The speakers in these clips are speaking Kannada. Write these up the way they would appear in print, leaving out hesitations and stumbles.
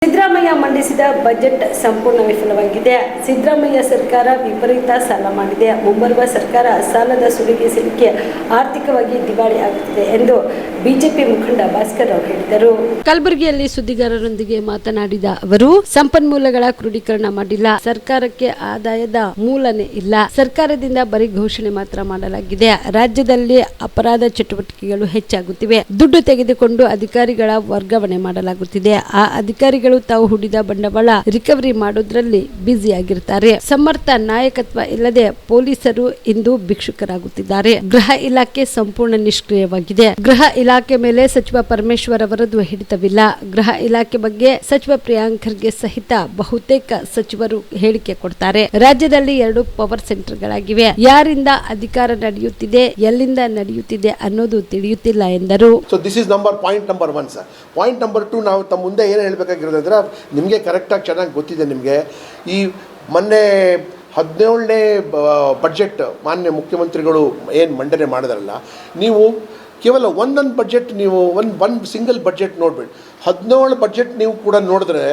ಸಿದ್ದರಾಮಯ್ಯ ಮಂಡಿಸಿದ ಬಜೆಟ್ ಸಂಪೂರ್ಣ ವಿಫಲವಾಗಿದೆ. ಸಿದ್ದರಾಮಯ್ಯ ಸರ್ಕಾರ ವಿಪರೀತ ಸಾಲ ಮಾಡಿದೆ. ಮುಂಬರುವ ಸರ್ಕಾರ ಸಾಲದ ಸುಳಿಗೆ ಸಿಲುಕಿ ಆರ್ಥಿಕವಾಗಿ ದಿವಾಳಿ ಆಗುತ್ತಿದೆ ಎಂದು ಬಿಜೆಪಿ ಮುಖಂಡ ಭಾಸ್ಕರ್ ರಾವ್ ಹೇಳಿದರು. ಕಲಬುರಗಿಯಲ್ಲಿ ಸುದ್ದಿಗಾರರೊಂದಿಗೆ ಮಾತನಾಡಿದ ಅವರು, ಸಂಪನ್ಮೂಲಗಳ ಕ್ರೋಢೀಕರಣ ಮಾಡಿಲ್ಲ, ಸರ್ಕಾರಕ್ಕೆ ಆದಾಯದ ಮೂಲನೇ ಇಲ್ಲ, ಸರ್ಕಾರದಿಂದ ಬರೀ ಘೋಷಣೆ ಮಾತ್ರ ಮಾಡಲಾಗಿದೆ, ರಾಜ್ಯದಲ್ಲಿ ಅಪರಾಧ ಚಟುವಟಿಕೆಗಳು ಹೆಚ್ಚಾಗುತ್ತಿವೆ, ದುಡ್ಡು ತೆಗೆದುಕೊಂಡು ಅಧಿಕಾರಿಗಳ ವರ್ಗಾವಣೆ ಮಾಡಲಾಗುತ್ತಿದೆ, ಆ ಅಧಿಕಾರಿಗಳು ತಾವು ಹೂಡಿದ ಬಂಡವಾಳ ರಿಕವರಿ ಮಾಡೋದ್ರಲ್ಲಿ ಬ್ಯುಸಿಯಾಗಿರುತ್ತಾರೆ, ಸಮರ್ಥ ನಾಯಕತ್ವ ಇಲ್ಲದೆ ಪೊಲೀಸರು ಇಂದು ಭಿಕ್ಷುಕರಾಗುತ್ತಿದ್ದಾರೆ, ಗೃಹ ಇಲಾಖೆ ಸಂಪೂರ್ಣ ನಿಷ್ಕ್ರಿಯವಾಗಿದೆ, ಗೃಹ ಇಲಾಖೆ ಮೇಲೆ ಸಚಿವ ಪರಮೇಶ್ವರ್ ಅವರದ್ದು ಹಿಡಿತವಿಲ್ಲ, ಗೃಹ ಇಲಾಖೆ ಬಗ್ಗೆ ಸಚಿವ ಪ್ರಿಯಾಂಕ್ ಖರ್ಗೆ ಸಹಿತ ಬಹುತೇಕ ಸಚಿವರು ಹೇಳಿಕೆ ಕೊಡ್ತಾರೆ, ರಾಜ್ಯದಲ್ಲಿ 2 ಪವರ್ ಸೆಂಟರ್ಗಳಾಗಿವೆ, ಯಾರಿಂದ ಅಧಿಕಾರ ನಡೆಯುತ್ತಿದೆ, ಎಲ್ಲಿಂದ ನಡೆಯುತ್ತಿದೆ ಅನ್ನೋದು ತಿಳಿಯುತ್ತಿಲ್ಲ ಎಂದರು. Point number 1 sir. Point number 2 ನಾವು ತಮ್ಮ ಮುಂದೆ ಏನು ಹೇಳಬೇಕಾಗಿರೋದಂದ್ರೆ, ನಿಮಗೆ ಕರೆಕ್ಟಾಗಿ ಚೆನ್ನಾಗಿ ಗೊತ್ತಿದೆ. ನಿಮಗೆ ಈ ಮೊನ್ನೆ 17ನೇ ಬಡ್ಜೆಟ್ ಮಾನ್ಯ ಮುಖ್ಯಮಂತ್ರಿಗಳು ಏನು ಮಂಡನೆ ಮಾಡಿದ್ರಲ್ಲ, ನೀವು ಕೇವಲ ಒಂದೊಂದು ಬಡ್ಜೆಟ್ ನೀವು ಒಂದು ಸಿಂಗಲ್ ಬಡ್ಜೆಟ್ ನೋಡಬೇಡಿ. 17 ಬಡ್ಜೆಟ್ ನೀವು ಕೂಡ ನೋಡಿದ್ರೆ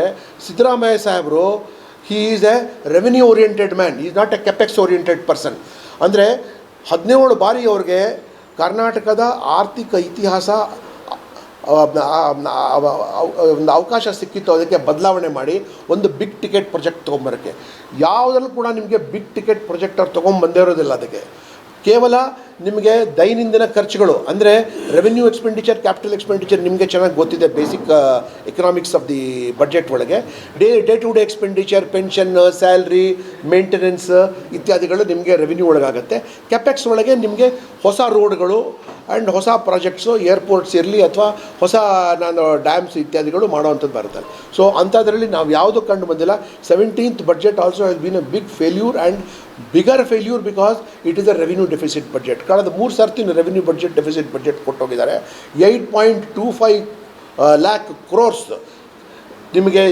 ಸಿದ್ದರಾಮಯ್ಯ ಸಾಹೇಬರು he is a revenue oriented man, is not a capex oriented person. ಅಂದರೆ 17 ಬಾರಿ ಅವ್ರಿಗೆ ಕರ್ನಾಟಕದ ಆರ್ಥಿಕ ಇತಿಹಾಸ ಒಂದು ಅವಕಾಶ ಸಿಕ್ಕಿತ್ತು, ಅದಕ್ಕೆ ಬದಲಾವಣೆ ಮಾಡಿ ಒಂದು ಬಿಗ್ ಟಿಕೆಟ್ ಪ್ರಾಜೆಕ್ಟ್ ತೊಗೊಂಬರೋಕ್ಕೆ. ಯಾವುದರಲ್ಲೂ ಕೂಡ ನಿಮಗೆ ಬಿಗ್ ಟಿಕೆಟ್ ಪ್ರಾಜೆಕ್ಟ್ ಅವ್ರು ತೊಗೊಂಬಂದೇ ಇರೋದಿಲ್ಲ. ಅದಕ್ಕೆ ಕೇವಲ ನಿಮಗೆ ದೈನಂದಿನ ಖರ್ಚುಗಳು ಅಂದರೆ ರೆವೆನ್ಯೂ ಎಕ್ಸ್ಪೆಂಡಿಚರ್, ಕ್ಯಾಪಿಟಲ್ ಎಕ್ಸ್ಪೆಂಡಿಚರ್ ನಿಮಗೆ ಚೆನ್ನಾಗಿ ಗೊತ್ತಿದೆ. Basic economics of the budget ಒಳಗೆ day to day expenditure, pension, salary, maintenance ಇತ್ಯಾದಿಗಳು ನಿಮಗೆ ರೆವಿನ್ಯೂ ಒಳಗಾಗುತ್ತೆ. ಕ್ಯಾಪೆಕ್ಸ್ ಒಳಗೆ ನಿಮಗೆ ಹೊಸ ರೋಡ್ಗಳು ಆ್ಯಂಡ್ ಹೊಸ ಪ್ರಾಜೆಕ್ಟ್ಸು, ಏರ್ಪೋರ್ಟ್ಸ್ ಇರಲಿ ಅಥವಾ ಹೊಸ ಡ್ಯಾಮ್ಸ್ ಇತ್ಯಾದಿಗಳು ಮಾಡೋವಂಥದ್ದು ಬರುತ್ತೆ. ಸೊ ಅಂಥದ್ರಲ್ಲಿ ನಾವು ಯಾವುದೂ ಕಂಡು ಬಂದಿಲ್ಲ. 17th budget also has been a big failure and bigger failure because it is a revenue deficit budget. ಕಳೆದ 3 ಸರ್ತಿ ರೆವಿನ್ಯೂ ಬಡ್ಜೆಟ್ ಡೆಫಿಸಿಟ್ ಬಡ್ಜೆಟ್ ಕೊಟ್ಟೋಗಿದ್ದಾರೆ. 8.25 lakh crores ನಿಮಗೆ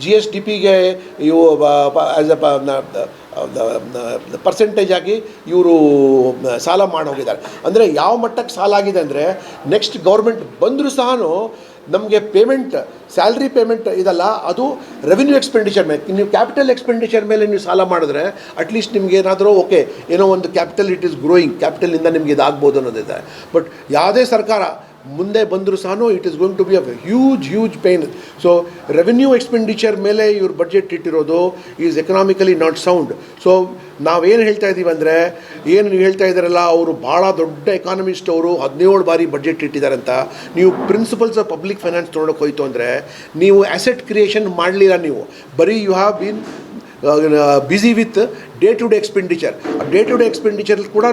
GSDPಗೆ ಇವು ಆ್ಯಸ್ ಅ ಪರ್ಸೆಂಟೇಜ್ ಆಗಿ ಇವರು ಸಾಲ ಮಾಡೋಗಿದ್ದಾರೆ. ಅಂದರೆ ಯಾವ ಮಟ್ಟಕ್ಕೆ ಸಾಲ ಆಗಿದೆ ಅಂದರೆ, ನೆಕ್ಸ್ಟ್ ಗೌರ್ಮೆಂಟ್ ಬಂದರೂ ಸಹ ನಮಗೆ ಪೇಮೆಂಟ್, ಸ್ಯಾಲ್ರಿ ಪೇಮೆಂಟ್ ಇದಲ್ಲ, ಅದು ರೆವಿನ್ಯೂ ಎಕ್ಸ್ಪೆಂಡಿಚರ್ ಮೇಲೆ. ನೀವು ಕ್ಯಾಪಿಟಲ್ ಎಕ್ಸ್ಪೆಂಡಿಚರ್ ಮೇಲೆ ನೀವು ಸಾಲ ಮಾಡಿದ್ರೆ ಅಟ್ಲೀಸ್ಟ್ ನಿಮ್ಗೆ ಏನಾದರೂ ಓಕೆ, ಏನೋ ಒಂದು ಕ್ಯಾಪಿಟಲ್ ಇಟ್ ಈಸ್ ಗ್ರೋಯಿಂಗ್, ಕ್ಯಾಪಿಟಲಿಂದ ನಿಮ್ಗೆ ಇದಾಗ್ಬೋದು ಅನ್ನೋದಿದೆ. ಬಟ್ ಯಾವುದೇ ಸರ್ಕಾರ ಮುಂದೆ ಬಂದರೂ ಸಹ it is going to be a huge pain. So revenue expenditure ಮೇಲೆ ಇವ್ರ ಬಡ್ಜೆಟ್ ಇಟ್ಟಿರೋದು is economically not sound. So ನಾವೇನು ಹೇಳ್ತಾ ಇದ್ದೀವಿ ಅಂದರೆ, ಏನು ನೀವು ಹೇಳ್ತಾ ಇದ್ದಾರಲ್ಲ, ಅವರು ಭಾಳ ದೊಡ್ಡ ಎಕಾನಮಿಸ್ಟ್, ಅವರು 17 ಬಾರಿ ಬಡ್ಜೆಟ್ ಇಟ್ಟಿದ್ದಾರಂತ. ನೀವು ಪ್ರಿನ್ಸಿಪಲ್ಸ್ ಆಫ್ ಪಬ್ಲಿಕ್ ಫೈನಾನ್ಸ್ ತೊಗೊಳಕ್ಕೆ ಹೋಯ್ತು ಅಂದರೆ ನೀವು ಆ್ಯಸೆಟ್ ಕ್ರಿಯೇಷನ್ ಮಾಡಲಿಲ್ಲ. ನೀವು ಬರೀ you have been busy with day to day expenditure. Day to day expenditure ಕೂಡ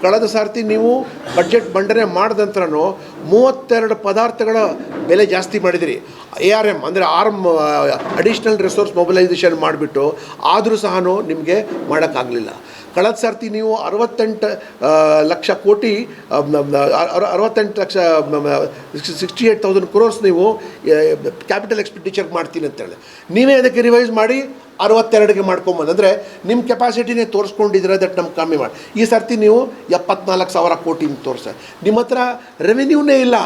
ಕಳೆದ ಸಾರ್ತಿ ನೀವು ಬಡ್ಜೆಟ್ ಮಂಡನೆ ಮಾಡಿದ ನಂತರನೂ 32 ಪದಾರ್ಥಗಳ ಬೆಲೆ ಜಾಸ್ತಿ ಮಾಡಿದಿರಿ. ARM ಅಂದರೆ ಅಡಿಷ್ನಲ್ ರಿಸೋರ್ಸ್ ಮೊಬಿಲೈಸೇಷನ್ ಮಾಡಿಬಿಟ್ಟು, ಆದರೂ ಸಹ ನಿಮಗೆ ಮಾಡೋಕ್ಕಾಗಲಿಲ್ಲ. ಕಳೆದ ಸರ್ತಿ ನೀವು 68 ಲಕ್ಷ ಕೋಟಿ 68,000 crores ನೀವು ಕ್ಯಾಪಿಟಲ್ ಎಕ್ಸ್ಪೆಂಡಿಚರ್ ಮಾಡ್ತೀನಿ ಅಂತೇಳಿ ನೀವೇ ಅದಕ್ಕೆ ರಿವೈಸ್ ಮಾಡಿ 62ಗೆ ಮಾಡ್ಕೊಂಬಂದು, ಅಂದರೆ ನಿಮ್ಮ ಕೆಪಾಸಿಟಿನೇ ತೋರಿಸ್ಕೊಂಡಿದ್ರೆ ದಟ್ ನಮ್ಗೆ ಕಮ್ಮಿ ಮಾಡಿ. ಈ ಸರ್ತಿ ನೀವು 74,000 ಕೋಟಿ ತೋರಿಸ, ನಿಮ್ಮ ಹತ್ರ ರೆವೆನ್ಯೂನೇ ಇಲ್ಲ.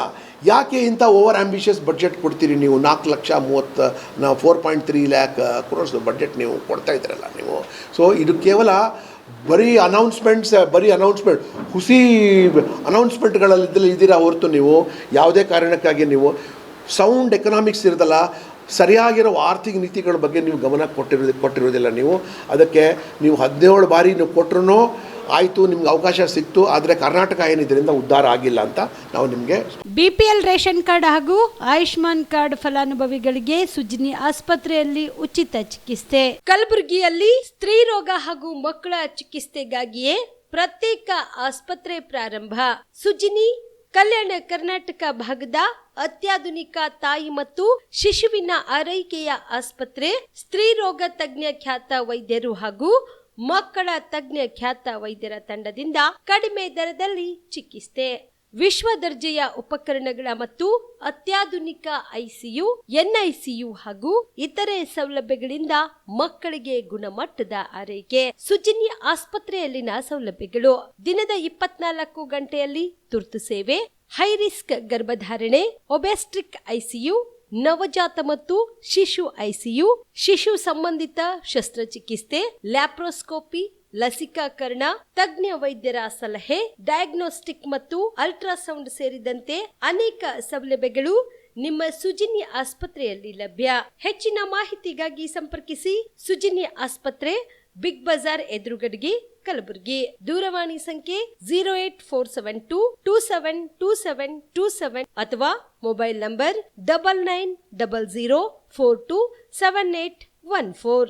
ಯಾಕೆ ಇಂಥ ಓವರ್ ಆ್ಯಂಬಿಷಿಯಸ್ ಬಡ್ಜೆಟ್ ಕೊಡ್ತೀರಿ ನೀವು? 4.3 lakh crores ಬಡ್ಜೆಟ್ ನೀವು ಕೊಡ್ತಾ ಇದ್ದೀರಲ್ಲ ನೀವು. ಸೊ ಇದು ಕೇವಲ ಬರೀ ಅನೌನ್ಸ್ಮೆಂಟ್ ಹುಸಿ ಅನೌನ್ಸ್ಮೆಂಟ್ಗಳಲ್ಲಿ ಇದ್ದೀರಾ ಹೊರತು ನೀವು ಯಾವುದೇ ಕಾರಣಕ್ಕಾಗಿ ನೀವು ಸೌಂಡ್ ಎಕನಾಮಿಕ್ಸ್ ಇರೋದಲ್ಲ, ಸರಿಯಾಗಿರೋ ಆರ್ಥಿಕ ನೀತಿಗಳ ಬಗ್ಗೆ ನೀವು ಗಮನ ಕೊಟ್ಟಿರೋದಿಲ್ಲ. ನೀವು ಅದಕ್ಕೆ ನೀವು 17 ಬಾರಿ ನೀವು ಕೊಟ್ಟರು ಆಯಿತು, ನಿಮ್ಗೆ ಅವಕಾಶ ಸಿಕ್ತು, ಆದರೆ ಕರ್ನಾಟಕ ಏನಿದ್ರಿಂದ ಉದ್ಧಾರ ಆಗಿಲ್ಲ ಅಂತ ನಾವು ನಿಮಗೆ. BPL ರೇಷನ್ ಕಾರ್ಡ್ ಹಾಗೂ ಆಯುಷ್ಮಾನ್ ಕಾರ್ಡ್ ಫಲಾನುಭವಿಗಳಿಗೆ ಸುಜಿನಿ ಆಸ್ಪತ್ರೆಯಲ್ಲಿ ಉಚಿತ ಚಿಕಿತ್ಸೆ. ಕಲಬುರಗಿಯಲ್ಲಿ ಸ್ತ್ರೀ ರೋಗ ಹಾಗೂ ಮಕ್ಕಳ ಚಿಕಿತ್ಸೆಗಾಗಿಯೇ ಪ್ರತ್ಯೇಕ ಆಸ್ಪತ್ರೆ ಪ್ರಾರಂಭ. ಸುಜಿನಿ ಕಲ್ಯಾಣ ಕರ್ನಾಟಕ ಭಾಗದ ಅತ್ಯಾಧುನಿಕ ತಾಯಿ ಮತ್ತು ಶಿಶುವಿನ ಆರೈಕೆಯ ಆಸ್ಪತ್ರೆ. ಸ್ತ್ರೀ ರೋಗ ತಜ್ಞ ಖ್ಯಾತ ವೈದ್ಯರು ಹಾಗೂ ಮಕ್ಕಳ ತಜ್ಞ ಖ್ಯಾತ ವೈದ್ಯರ ತಂಡದಿಂದ ಕಡಿಮೆ ದರದಲ್ಲಿ ಚಿಕಿತ್ಸೆ, ವಿಶ್ವ ದರ್ಜೆಯ ಉಪಕರಣಗಳ ಮತ್ತು ಅತ್ಯಾಧುನಿಕ ICU, NICU ಹಾಗೂ ಇತರೆ ಸೌಲಭ್ಯಗಳಿಂದ ಮಕ್ಕಳಿಗೆ ಗುಣಮಟ್ಟದ ಆರೈಕೆ. ಸುಜಿನಿ ಆಸ್ಪತ್ರೆಯಲ್ಲಿನ ಸೌಲಭ್ಯಗಳು: ದಿನದ 24 ಗಂಟೆಯಲ್ಲಿ ತುರ್ತು ಸೇವೆ, ಹೈ ರಿಸ್ಕ್ ಗರ್ಭಧಾರಣೆ, ಒಬೆಸ್ಟ್ರಿಕ್ ICU, ನವಜಾತ ಮತ್ತು ಶಿಶು ಐಸಿಯು, ಶಿಶು ಸಂಬಂಧಿತ ಶಸ್ತ್ರಚಿಕಿತ್ಸೆ, ಲ್ಯಾಪ್ರೋಸ್ಕೋಪಿ, ಲಸಿಕಾಕರಣ, ತಜ್ಞ ವೈದ್ಯರ ಸಲಹೆ, ಡಯಾಗ್ನೋಸ್ಟಿಕ್ ಮತ್ತು ಅಲ್ಟ್ರಾಸೌಂಡ್ ಸೇರಿದಂತೆ ಅನೇಕ ಸೌಲಭ್ಯಗಳು ನಿಮ್ಮ ಸುಜಿನಿ ಆಸ್ಪತ್ರೆಯಲ್ಲಿ ಲಭ್ಯ. ಹೆಚ್ಚಿನ ಮಾಹಿತಿಗಾಗಿ ಸಂಪರ್ಕಿಸಿ ಸುಜಿನಿ ಆಸ್ಪತ್ರೆ, ಬಿಗ್ ಬಜಾರ್ ಎದುರುಗಡೆಗೆ, ಕಲಬುರಗಿ. ದೂರವಾಣಿ ಸಂಖ್ಯೆ 08472272727 ಅಥವಾ ಮೊಬೈಲ್ ನಂಬರ್ 9900427814.